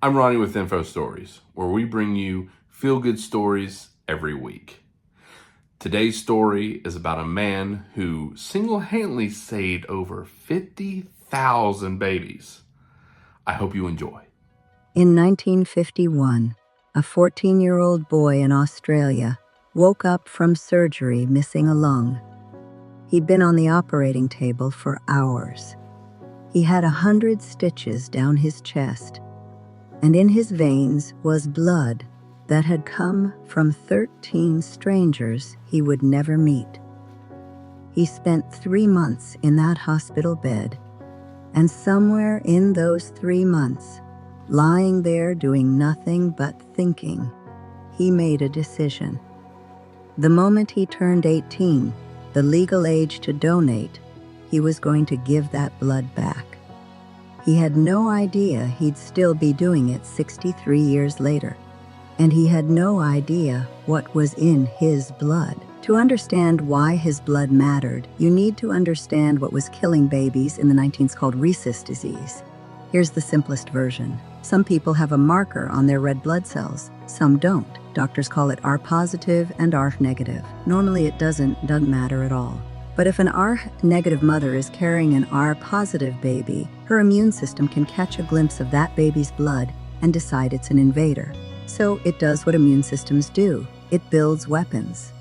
I'm Ronnie with Info Stories, where we bring you feel-good stories every week. Today's story is about a man who single-handedly saved over 50,000 babies. I hope you enjoy. In 1951, a 14-year-old boy in Australia woke up from surgery missing a lung. He'd been on the operating table for hours. He had 100 stitches down his chest, and in his veins was blood that had come from 13 strangers he would never meet. He spent 3 months in that hospital bed, and somewhere in those 3 months, lying there doing nothing but thinking, he made a decision. The moment he turned 18, the legal age to donate, he was going to give that blood back. He had no idea he'd still be doing it 63 years later, and he had no idea what was in his blood. To understand why his blood mattered, you need to understand what was killing babies in the 19th called rhesus disease. Here's the simplest version. Some people have a marker on their red blood cells. Some don't. Doctors call it R positive and R negative. Normally it doesn't matter at all. But if an R negative mother is carrying an R positive baby, her immune system can catch a glimpse of that baby's blood and decide it's an invader. So it does what immune systems do. It builds weapons.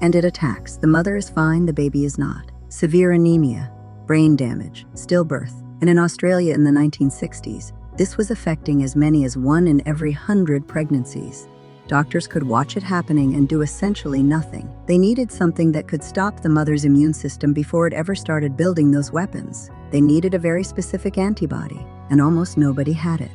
And it attacks. The mother is fine, the baby is not. Severe anemia, brain damage, stillbirth. And in Australia in the 1960s, this was affecting as many as 1 in every 100 pregnancies. Doctors could watch it happening and do essentially nothing. They needed something that could stop the mother's immune system before it ever started building those weapons. They needed a very specific antibody, and almost nobody had it.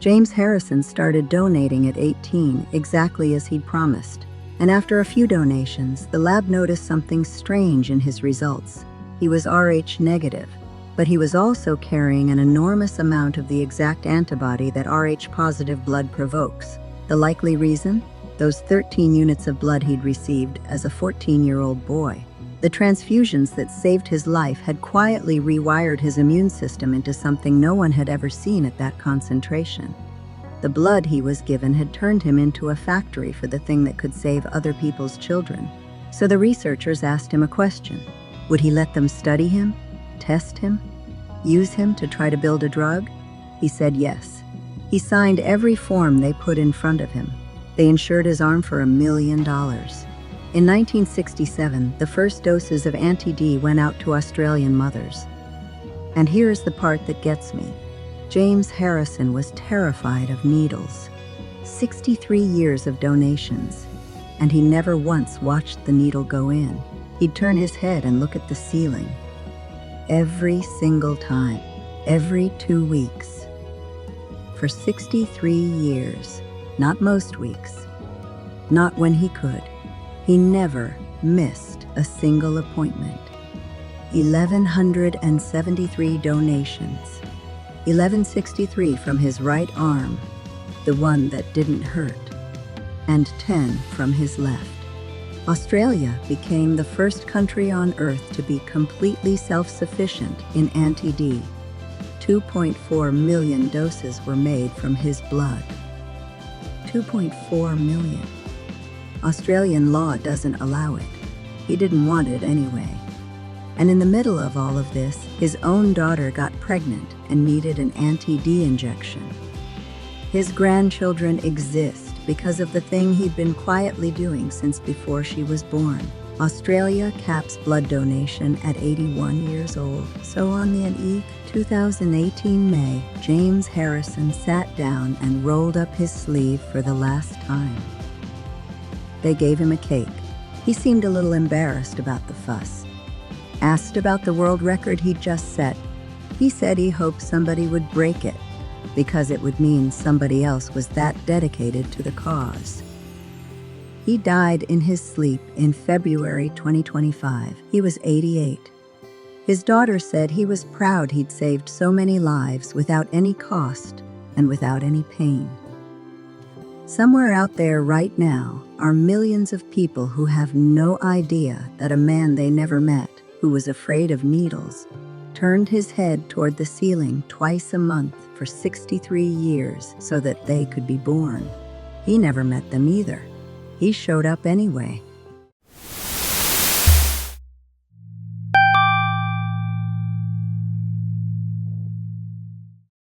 James Harrison started donating at 18, exactly as he'd promised. And after a few donations, the lab noticed something strange in his results. He was Rh negative, but he was also carrying an enormous amount of the exact antibody that Rh positive blood provokes. The likely reason? Those 13 units of blood he'd received as a 14-year-old boy. The transfusions that saved his life had quietly rewired his immune system into something no one had ever seen at that concentration. The blood he was given had turned him into a factory for the thing that could save other people's children. So the researchers asked him a question. Would he let them study him, test him, use him to try to build a drug? He said yes. He signed every form they put in front of him. They insured his arm for $1 million. In 1967, the first doses of anti-D went out to Australian mothers. And here's the part that gets me. James Harrison was terrified of needles. 63 years of donations, and he never once watched the needle go in. He'd turn his head and look at the ceiling. Every single time, every 2 weeks. For 63 years, not most weeks, not when he could. He never missed a single appointment. 1,173 donations. 1,163 from his right arm, the one that didn't hurt, and 10 from his left. Australia became the first country on Earth to be completely self-sufficient in anti-D. 2.4 million doses were made from his blood. 2.4 million. Australian law doesn't allow it. He didn't want it anyway. And in the middle of all of this, his own daughter got pregnant and needed an anti-D injection. His grandchildren exist because of the thing he'd been quietly doing since before she was born. Australia caps blood donation at 81 years old. So on the 2018 May, James Harrison sat down and rolled up his sleeve for the last time. They gave him a cake. He seemed a little embarrassed about the fuss. Asked about the world record he'd just set, he said he hoped somebody would break it, because it would mean somebody else was that dedicated to the cause. He died in his sleep in February 2025. He was 88. His daughter said he was proud he'd saved so many lives without any cost and without any pain. Somewhere out there right now are millions of people who have no idea that a man they never met, who was afraid of needles, turned his head toward the ceiling twice a month for 63 years so that they could be born. He never met them either. He showed up anyway.